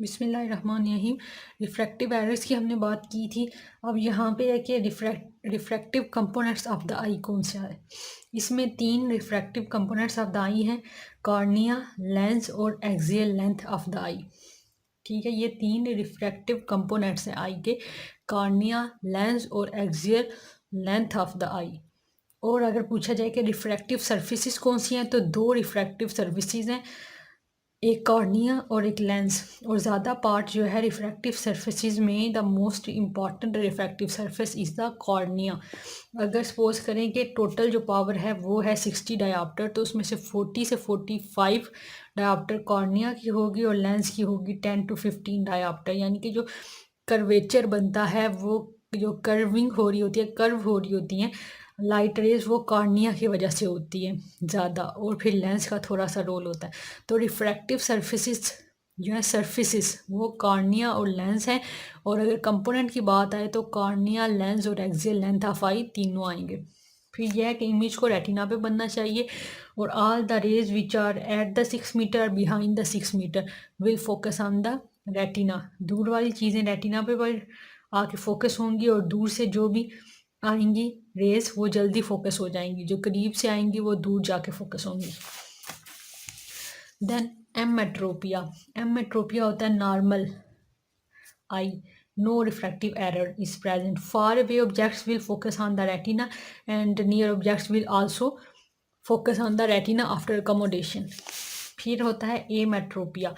बिस्मिल्लाहिर्रहमानिर्रहीम। Refractive errors की हमने बात की थी। अब यहाँ पे है कि रिफ्रैक्टिव कंपोनेंट्स ऑफ द आई कौन सा है। इसमें 3 रिफ्रैक्टिव कंपोनेंट्स ऑफ द आई हैं, कॉर्निया, लेंस और एक्सियल लेंथ ऑफ द आई। ठीक है, ये 3 रिफ्रैक्टिव कंपोनेंट्स हैं आई के, कॉर्निया, लेंस और एक्सियल लेंथ ऑफ द आई। और अगर पूछा जाए कि रिफ्रैक्टिव सर्फेसिस कौन सी हैं, तो 2 रिफ्रैक्टिव सर्फेसिस हैं, एक कॉर्निया और एक लेंस। और ज़्यादा पार्ट जो है रिफ्रैक्टिव सर्फेसिस में, the most important refractive surface is the cornea. अगर सपोज करें कि टोटल जो पावर है वो है 60 डायोप्टर, तो उसमें से 40 से 45 डायोप्टर कॉर्निया की होगी और लेंस की होगी 10 to 15 डायोप्टर। यानी कि जो कर्वेचर बनता है, वो जो कर्विंग हो रही होती है, कर्व हो रही होती हैं लाइट रेज, वो कॉर्निया की वजह से होती है ज़्यादा, और फिर लेंस का थोड़ा सा रोल होता है। तो रिफ्रैक्टिव सर्फेसिस जो है सर्फेसिस वो कॉर्निया और लेंस हैं। और अगर कंपोनेंट की बात आए तो कॉर्निया, लेंस और एक्सियल लेंथ ऑफ आई तीनों आएंगे। फिर यह है कि इमेज को रेटिना पे बनना चाहिए, और all the rays which are at the 6 metre behind the 6 metre will focus on the retina. दूर वाली चीज़ें रेटिना पे आके फोकस होंगी, और दूर से जो भी आएंगी रेज वो जल्दी फोकस हो जाएंगी, जो करीब से आएंगी वो दूर जाके फोकस होंगी। देन एमेट्रोपिया होता है normal I, no refractive error is present. Far away objects will focus on the retina and near objects will also focus on the retina after accommodation. फिर होता है एमेट्रोपिया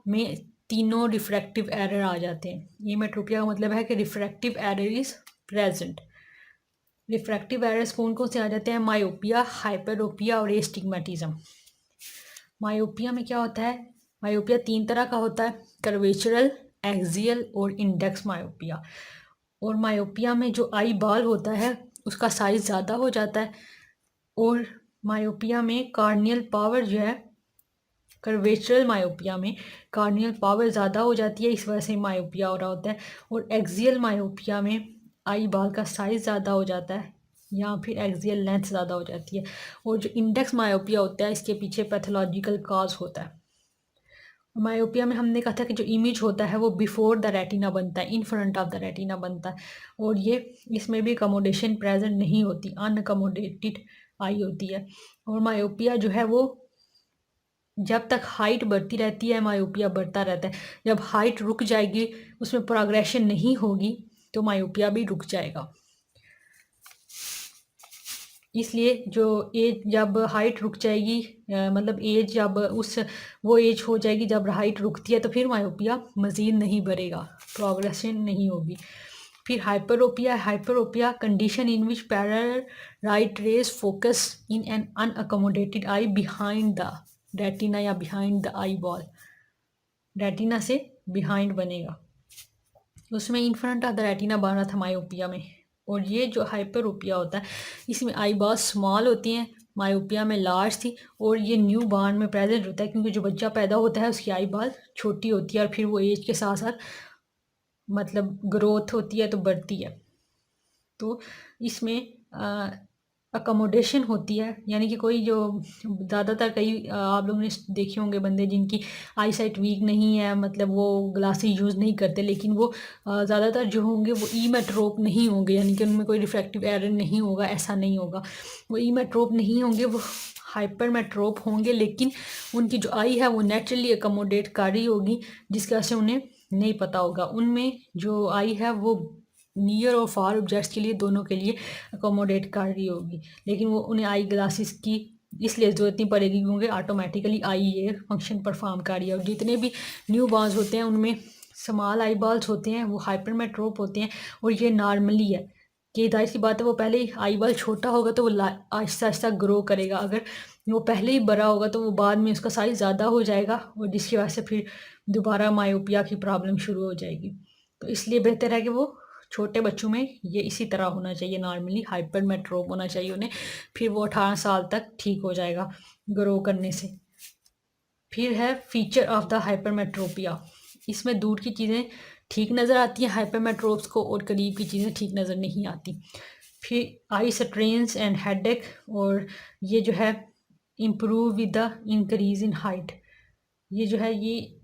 में तीनों रिफ्रैक्टिव एरर आ जाते हैं। एमेट्रोपिया का मतलब है कि refractive error is present. Refractive errors कौन कौन से आ जाते हैं? मायोपिया, हाइपरोपिया और एस्टिग्मेटिज्म। मायोपिया में क्या होता है? मायोपिया 3 तरह का होता है, कर्वेचरल, एक्सियल और इंडेक्स मायोपिया। और मायोपिया में जो आई बॉल होता है उसका साइज ज़्यादा हो जाता है, और मायोपिया में कार्नियल पावर जो है, कर्वेचरल मायोपिया में कार्नियल पावर ज़्यादा हो जाती है, इस वजह से मायोपिया हो रहा होता है। और एक्सियल मायोपिया में आई बॉल का साइज़ ज़्यादा हो जाता है, या फिर एक्सियल लेंथ ज़्यादा हो जाती है। और जो इंडेक्स मायोपिया होता है इसके पीछे पैथोलॉजिकल काज होता है। मायोपिया में हमने कहा था कि जो इमेज होता है वो बिफोर द रेटिना बनता है, इन फ्रंट ऑफ द रेटिना बनता है, और ये इसमें भी अकोमोडेशन प्रेजेंट नहीं होती, अनअकोमोडेटेड आई होती है। और मायोपिया जो है वो जब तक हाइट बढ़ती रहती है मायोपिया बढ़ता रहता है, जब हाइट रुक जाएगी, उसमें प्रोग्रेशन नहीं होगी, तो मायोपिया भी रुक जाएगा। इसलिए जो एज जब हाइट रुक जाएगी, मतलब एज जब वो एज हो जाएगी जब हाइट रुकती है, तो फिर मायोपिया मज़ीद नहीं बढ़ेगा, प्रोग्रेशन नहीं होगी। फिर hyperopia condition in which parallel light rays focus in an unaccommodated eye behind the retina या behind the eyeball. Retina से बिहाइंड बनेगा, उसमें in front of the retina बना था मायोपिया में। और ये जो हाइपरोपिया होता है इसमें आई बॉल स्मॉल होती हैं, मायोपिया में लार्ज थी। और ये न्यू बॉर्न में प्रेजेंट होता है, क्योंकि जो बच्चा पैदा होता है उसकी आई बॉल छोटी होती है, और फिर वो एज के साथ साथ मतलब ग्रोथ होती है तो बढ़ती है। तो इसमें अकोमोडेशन होती है, यानी कि कोई जो ज़्यादातर कई आप लोगों ने देखे होंगे बंदे जिनकी आई साइट वीक नहीं है, मतलब वो ग्लासेस यूज़ नहीं करते, लेकिन वो ज़्यादातर जो होंगे वो ईमेट्रोप नहीं होंगे, यानी कि उनमें कोई रिफ्रैक्टिव एरर नहीं होगा, ऐसा नहीं होगा। वो ईमेट्रोप नहीं होंगे, वो हाइपरमेट्रोप होंगे, लेकिन उनकी जो आई है वो नेचुरली अकोमोडेट कर रही होगी, जिसकी वजह से उन्हें नहीं पता होगा। उनमें जो आई है वो नियर और फार ऑब्जेक्ट्स के लिए, दोनों के लिए अकोमोडेट कर रही होगी, लेकिन वो उन्हें आई ग्लासेस की इसलिए ज़रूरत नहीं पड़ेगी क्योंकि ऑटोमेटिकली आई ये फंक्शन परफॉर्म कर रही है। और जितने भी न्यू बॉर्न्स होते हैं उनमें स्मॉल आई बॉल्स होते हैं, वो हाइपरमेट्रोप होते हैं, और ये नॉर्मली है कि जाहिर सी बात है वो पहले ही आई बॉल छोटा होगा तो वो आहिस्ता आहिस्ता ग्रो करेगा। अगर वो पहले ही बड़ा होगा तो वो बाद में उसका साइज़ ज़्यादा हो जाएगा, और जिसकी वजह से फिर दोबारा मायोपिया की प्रॉब्लम शुरू हो जाएगी। तो इसलिए बेहतर है कि वो छोटे बच्चों में ये इसी तरह होना चाहिए, नॉर्मली हाइपरमेट्रोप होना चाहिए उन्हें, फिर वो 18 साल तक ठीक हो जाएगा ग्रो करने से। फिर है फीचर ऑफ द हाइपरमेट्रोपिया, इसमें दूर की चीज़ें ठीक नज़र आती हैं हाइपरमेट्रोप्स को, और करीब की चीज़ें ठीक नज़र नहीं आती। फिर आई स्ट्रेन्स एंड हेडेक, और ये जो है improve with the increase in height. ये जो है ये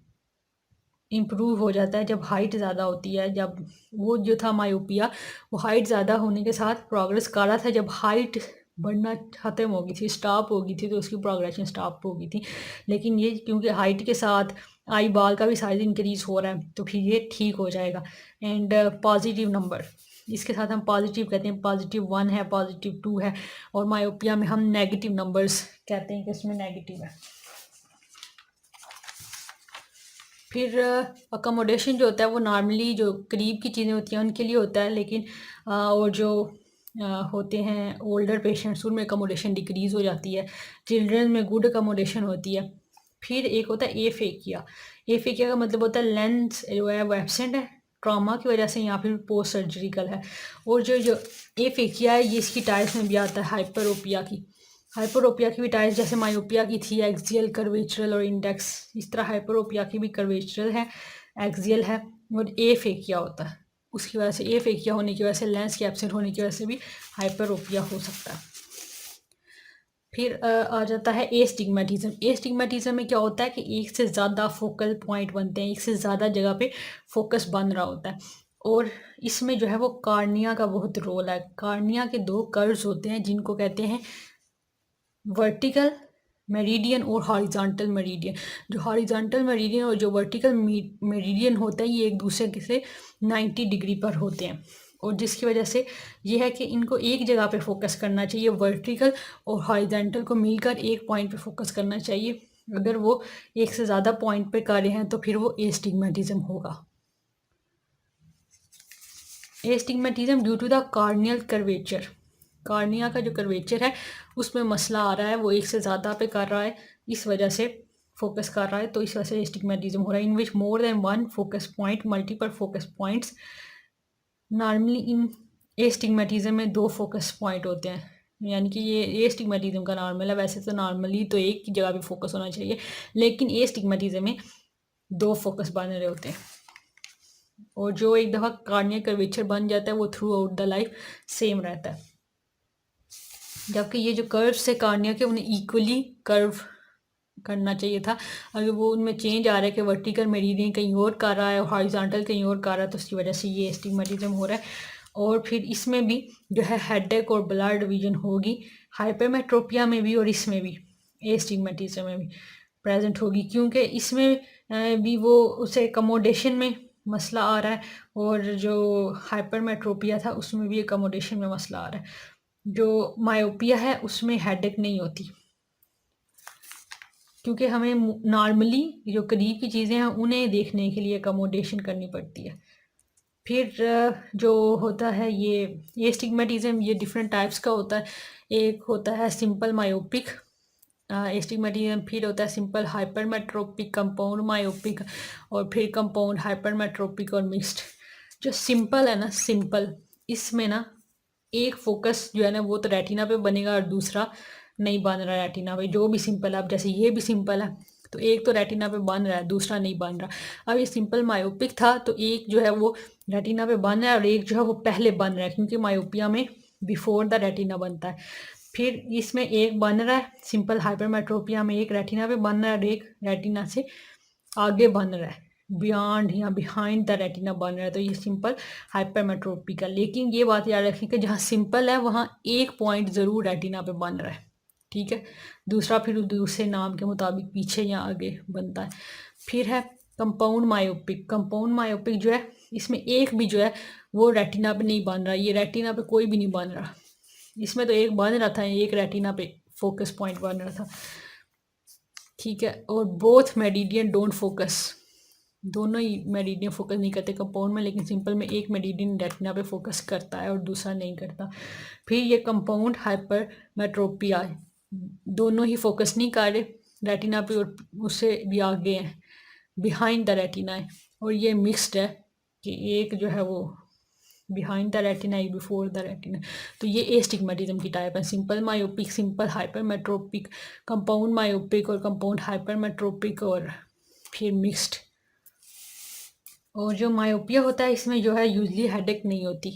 इम्प्रूव हो जाता है जब हाइट ज़्यादा होती है। जब वो जो था मायोपिया, वो हाइट ज़्यादा होने के साथ प्रोग्रेस कर रहा था, जब हाइट बढ़ना ख़त्म हो गई थी, स्टॉप हो गई थी, तो उसकी प्रोग्रेशन स्टॉप हो गई थी। लेकिन ये क्योंकि हाइट के साथ आई बॉल का भी साइज़ इंक्रीज़ हो रहा है, तो फिर ये ठीक हो जाएगा। एंड पॉजिटिव नंबर, इसके साथ हम पॉजिटिव कहते हैं, +1 है, +2 है, और मायोपिया में हम नेगेटिव नंबर्स कहते हैं कि इसमें नेगेटिव है। फिर अकोमोडेशन जो होता है वो नॉर्मली जो करीब की चीज़ें होती हैं उनके लिए होता है, लेकिन और जो होते हैं ओल्डर पेशेंट्स, उनमें अकोमोडेशन डिक्रीज़ हो जाती है। चिल्ड्रन में गुड अकोमोडेशन होती है। फिर एक होता है एफेकिया। एफेकिया का मतलब होता है लेंस जो है वो एब्सेंट है ट्रॉमा की वजह से, या फिर पोस्ट सर्जरिकल है। और जो जो एफेकिया है ये इसकी टाइप्स में भी आता है हाइपरोपिया की। हाइपरोपिया की भी टाइप्स जैसे मायोपिया की थी एक्सियल, कर्वेचरल और इंडेक्स, इस तरह हाइपरोपिया की भी कर्वेचरल है, एक्सियल है, और एफेकिया होता है। उसकी वजह से एफेकिया होने की वजह से, लेंस के एब्सेंट होने की वजह से भी हाइपरोपिया हो सकता है। फिर आ जाता है एस्टिग्मेटिज्म। एस्टिग्मेटिज्म में क्या होता है कि एक से ज़्यादा फोकल पॉइंट बनते हैं, एक से ज़्यादा जगह पे फोकस बन रहा होता है, और इसमें जो है वो कार्निया का बहुत रोल है। कार्निया के 2 कर्व्स होते हैं जिनको कहते हैं वर्टिकल मेरिडियन और हॉरिजॉन्टल मेरिडियन। जो हॉरिजॉन्टल मेरिडियन और जो वर्टिकल मेरिडियन होता है ये एक दूसरे से 90 डिग्री पर होते हैं, और जिसकी वजह से ये है कि इनको एक जगह पे फोकस करना चाहिए। वर्टिकल और हॉरिजॉन्टल को मिलकर एक पॉइंट पे फोकस करना चाहिए। अगर वो एक से ज़्यादा पॉइंट पे कर रहे हैं तो फिर वो एस्टिग्मेटिज्म होगा। Astigmatism due to the corneal curvature. Cornea का जो कर्वेचर है उसमें मसला आ रहा है, वो एक से ज़्यादा पे कर रहा है, इस वजह से फोकस कर रहा है, तो इस वजह से एस्टिग्मेटिज्म हो रहा है। In which more than one focus point, multiple focus points. Normally in astigmatism में 2 फोकस पॉइंट होते हैं, यानी कि ये एस्टिग्मेटिज्म का नॉर्मल है। वैसे तो नॉर्मली तो एक ही जगह पे फोकस होना चाहिए, लेकिन एस्टिग्मेटिज्म में 2 फोकस बन रहे होते हैं, और जो एक दफ़ा कार्नियल कर्वेचर बन जाता है वो through out the life same रहता है। जबकि ये जो कर्व्स है कार्निया के, उन्हें इक्वली कर्व करना चाहिए था। अगर वो उनमें चेंज आ रहा है कि वर्टिकल मेरिडियन कहीं और कर रहा है और हॉरिजॉन्टल कहीं और कर रहा है, तो उसकी वजह से ये एस्टिग्मेटिज्म हो रहा है। और फिर इसमें भी जो है हेडेक और ब्लड डिवीजन होगी, हाइपरमेट्रोपिया में भी और इसमें भी, एस्टिग्मेटिज्म में भी प्रेजेंट होगी, क्योंकि इसमें भी वो उसे अकोमोडेशन में मसला आ रहा है, और जो हाइपरमेट्रोपिया था उसमें भी अकोमोडेशन में मसला आ रहा है। जो मायोपिया है उसमें हेडेक नहीं होती, क्योंकि हमें नॉर्मली जो करीब की चीज़ें हैं उन्हें देखने के लिए अकोमोडेशन करनी पड़ती है। फिर जो होता है ये एस्टिग्मेटिज्म, ये डिफरेंट टाइप्स का होता है। एक होता है सिंपल मायोपिक एस्टिग्मेटिज्म, फिर होता है सिंपल हाइपरमेट्रोपिक, कंपाउंड मायोपिक, और फिर कंपाउंड हाइपरमेट्रोपिक और मिक्स्ड। जो सिंपल है ना, सिंपल, इसमें ना एक फोकस जो है ना वो तो रेटिना पे बनेगा और दूसरा नहीं बन रहा है रेटिना पे। जो भी सिंपल है, अब जैसे ये भी सिंपल है तो एक तो रेटिना पे बन रहा है, दूसरा नहीं बन रहा। अब ये सिंपल मायोपिक था तो एक जो है वो रेटिना पे बन रहा है और एक जो है वो पहले बन रहा है, क्योंकि मायोपिया में बिफोर द रेटिना बनता है। फिर इसमें एक बन रहा है, सिंपल हाइपरमेट्रोपिया में एक रेटिना पे बन रहा है और एक रेटिना से आगे बन रहा है, बियॉन्ड या बिहाइंड द रेटिना बन रहा है, तो ये सिंपल हाइपरमेट्रोपिक है। लेकिन ये बात याद रखें कि जहाँ सिंपल है वहाँ एक पॉइंट ज़रूर रेटिना पे बन रहा है, ठीक है। दूसरा फिर दूसरे नाम के मुताबिक पीछे या आगे बनता है। फिर है कंपाउंड मायोपिक। कंपाउंड मायोपिक जो है इसमें एक भी जो है वो रेटिना पे नहीं बन रहा, ये रेटिना पे कोई भी नहीं बन रहा। इसमें तो एक बन रहा था, एक रेटिना पे फोकस पॉइंट बन रहा था, ठीक है। और बोथ मेरिडियन डोंट फोकस, दोनों ही मेरिडियन फोकस नहीं करते कंपाउंड में, लेकिन सिंपल में एक मेरिडियन रेटिना पे फोकस करता है और दूसरा नहीं करता। फिर ये कंपाउंड हाइपरमेट्रोपिया है, दोनों ही फोकस नहीं कर रहे रेटिना पे और उससे भी आगे हैं, बिहाइंड द रेटिना है। और ये मिक्स्ड है कि एक जो है वो बिहाइंड द रेटिना, एक बिफोर द रेटिना। तो ये एस्टिग्मेटिज्म की टाइप है, simple myopic, simple hypermetropic, compound myopic और कंपाउंड हाइपरमेट्रोपिक, और फिर मिक्स्ड। और जो मायोपिया होता है इसमें जो है यूजली हेडेक नहीं होती,